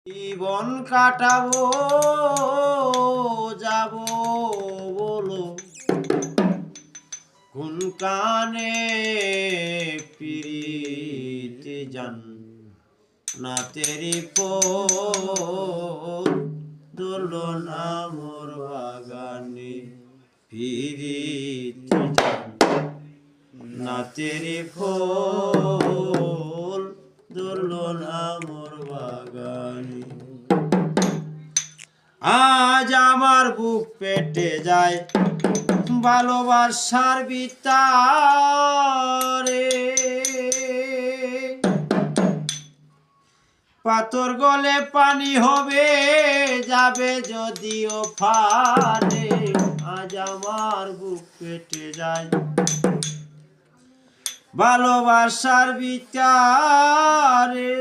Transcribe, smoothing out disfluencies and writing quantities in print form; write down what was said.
জীবন কাটাবো যাব বলো কোন কানে ফিরিতে যান না তেরি ফুল দুলো না মোর বাগানে ফিরিতে যান না তেরি ফুল দুলো না মোর বাগানে। আজ আমার বুক পেটে যায় ভালোবাসার বিতারে, পাথর গলে পানি হবে যাবে যদিও ফারে। আজ আমার বুক পেটে যায় ভালোবাসার বিতারে।